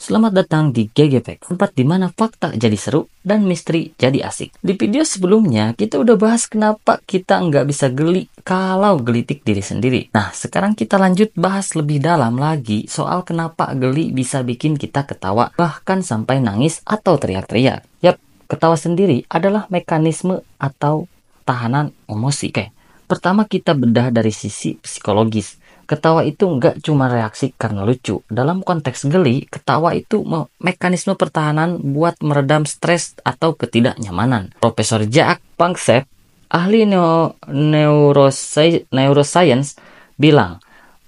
Selamat datang di GG Facts, tempat di mana fakta jadi seru dan misteri jadi asik. Di video sebelumnya, kita udah bahas kenapa kita nggak bisa geli kalau gelitik diri sendiri. Nah, sekarang kita lanjut bahas lebih dalam lagi soal kenapa geli bisa bikin kita ketawa, bahkan sampai nangis atau teriak-teriak. Yap, ketawa sendiri adalah mekanisme atau tahanan emosi. Oke, pertama kita bedah dari sisi psikologis. Ketawa itu nggak cuma reaksi karena lucu. Dalam konteks geli, ketawa itu mekanisme pertahanan buat meredam stres atau ketidaknyamanan. Profesor Jack Panksepp, ahli neuroscience, bilang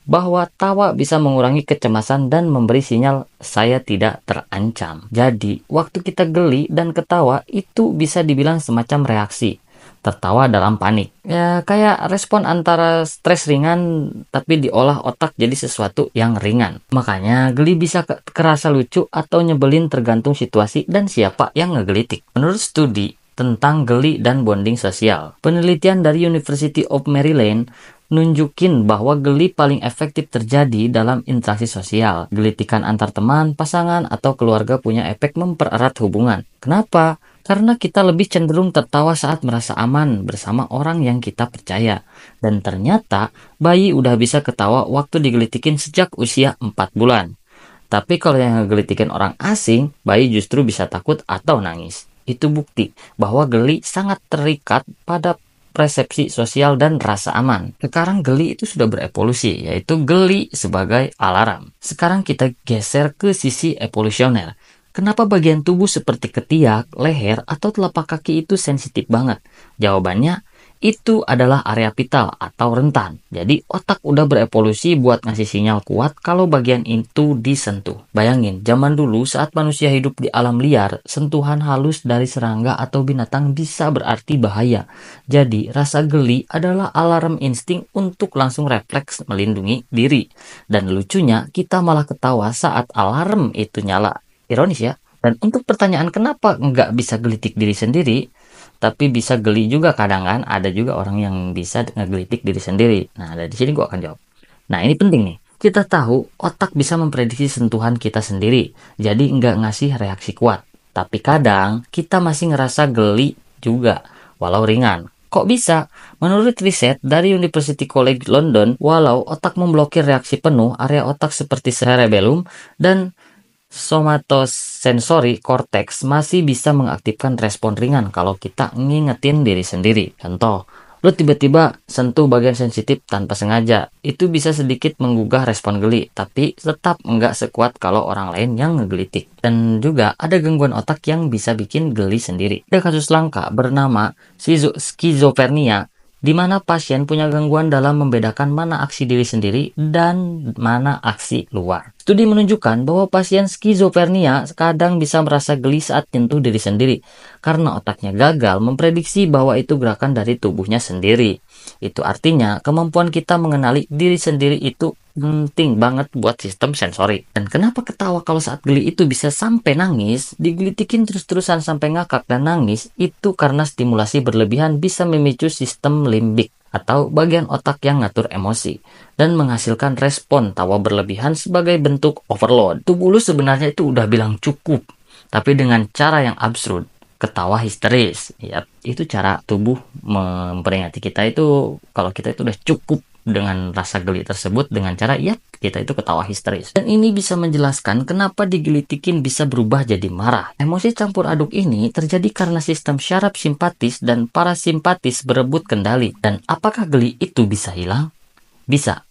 bahwa tawa bisa mengurangi kecemasan dan memberi sinyal saya tidak terancam. Jadi, waktu kita geli dan ketawa itu bisa dibilang semacam reaksi. Tertawa dalam panik. Ya, kayak respon antara stres ringan tapi diolah otak jadi sesuatu yang ringan. Makanya geli bisa kerasa lucu atau nyebelin tergantung situasi dan siapa yang ngegelitik. Menurut studi tentang geli dan bonding sosial, penelitian dari University of Maryland nunjukin bahwa geli paling efektif terjadi dalam interaksi sosial. Gelitikan antar teman, pasangan, atau keluarga punya efek mempererat hubungan. Kenapa? Karena kita lebih cenderung tertawa saat merasa aman bersama orang yang kita percaya. Dan ternyata bayi udah bisa ketawa waktu digelitikin sejak usia 4 bulan. Tapi kalau yang ngegelitikin orang asing, bayi justru bisa takut atau nangis. Itu bukti bahwa geli sangat terikat pada persepsi sosial dan rasa aman. Sekarang geli itu sudah berevolusi, yaitu geli sebagai alarm. Sekarang kita geser ke sisi evolusioner. Kenapa bagian tubuh seperti ketiak, leher, atau telapak kaki itu sensitif banget? Jawabannya, itu adalah area vital atau rentan. Jadi otak udah berevolusi buat ngasih sinyal kuat kalau bagian itu disentuh. Bayangin, zaman dulu saat manusia hidup di alam liar, sentuhan halus dari serangga atau binatang bisa berarti bahaya. Jadi rasa geli adalah alarm insting untuk langsung refleks melindungi diri. Dan lucunya, kita malah ketawa saat alarm itu nyala. Ironis ya. Dan untuk pertanyaan kenapa nggak bisa gelitik diri sendiri, tapi bisa geli juga kadang kan, ada juga orang yang bisa ngegelitik diri sendiri. Nah, dari sini gue akan jawab. Nah, ini penting nih. Kita tahu otak bisa memprediksi sentuhan kita sendiri, jadi nggak ngasih reaksi kuat. Tapi kadang kita masih ngerasa geli juga, walau ringan. Kok bisa? Menurut riset dari University College London, walau otak memblokir reaksi penuh, area otak seperti cerebellum dan somatosensory cortex masih bisa mengaktifkan respon ringan kalau kita ngingetin diri sendiri. Contoh, lu tiba-tiba sentuh bagian sensitif tanpa sengaja. Itu bisa sedikit menggugah respon geli, tapi tetap nggak sekuat kalau orang lain yang ngegelitik. Dan juga ada gangguan otak yang bisa bikin geli sendiri. Ada kasus langka bernama skizofrenia, di mana pasien punya gangguan dalam membedakan mana aksi diri sendiri dan mana aksi luar. Studi menunjukkan bahwa pasien skizofrenia kadang bisa merasa geli saat nyentuh diri sendiri, karena otaknya gagal memprediksi bahwa itu gerakan dari tubuhnya sendiri. Itu artinya kemampuan kita mengenali diri sendiri itu penting banget buat sistem sensori. Dan kenapa ketawa kalau saat geli itu bisa sampai nangis, digelitikin terus-terusan sampai ngakak dan nangis, itu karena stimulasi berlebihan bisa memicu sistem limbik atau bagian otak yang ngatur emosi dan menghasilkan respon tawa berlebihan sebagai bentuk overload. Tubuh lu sebenarnya itu udah bilang cukup, tapi dengan cara yang absurd. Ketawa histeris, ya itu cara tubuh memperingati kita itu kalau kita itu udah cukup dengan rasa geli tersebut dengan cara ya kita itu ketawa histeris. Dan ini bisa menjelaskan kenapa digelitikin bisa berubah jadi marah. Emosi campur aduk ini terjadi karena sistem syaraf simpatis dan parasimpatis berebut kendali. Dan apakah geli itu bisa hilang? Bisa.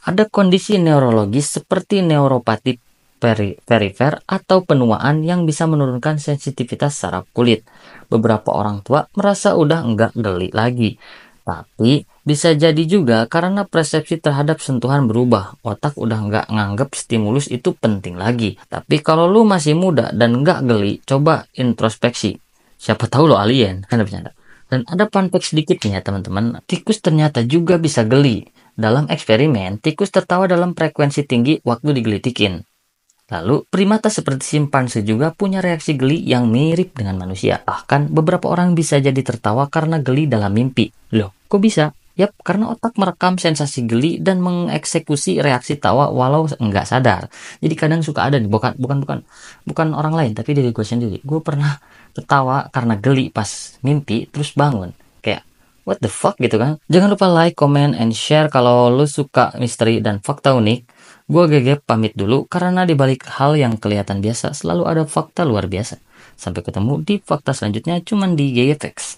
Ada kondisi neurologis seperti neuropati perifer atau penuaan yang bisa menurunkan sensitivitas saraf kulit. Beberapa orang tua merasa udah enggak geli lagi. Tapi bisa jadi juga karena persepsi terhadap sentuhan berubah. Otak udah nggak nganggep stimulus itu penting lagi. Tapi kalau lu masih muda dan nggak geli, coba introspeksi. Siapa tahu lo alien. Kan bercanda. Dan ada fun fact sedikit nih ya teman-teman. Tikus ternyata juga bisa geli. Dalam eksperimen, tikus tertawa dalam frekuensi tinggi waktu digelitikin. Lalu, primata seperti simpanse juga punya reaksi geli yang mirip dengan manusia. Bahkan, beberapa orang bisa jadi tertawa karena geli dalam mimpi. Loh, kok bisa? Yap, karena otak merekam sensasi geli dan mengeksekusi reaksi tawa walau nggak sadar. Jadi kadang suka ada nih, bukan orang lain, tapi diri gue sendiri. Gue pernah ketawa karena geli pas mimpi, terus bangun. Kayak, what the fuck gitu kan. Jangan lupa like, comment, and share kalau lu suka misteri dan fakta unik. Gue GG pamit dulu, karena dibalik hal yang kelihatan biasa, selalu ada fakta luar biasa. Sampai ketemu di fakta selanjutnya, cuman di GGFX.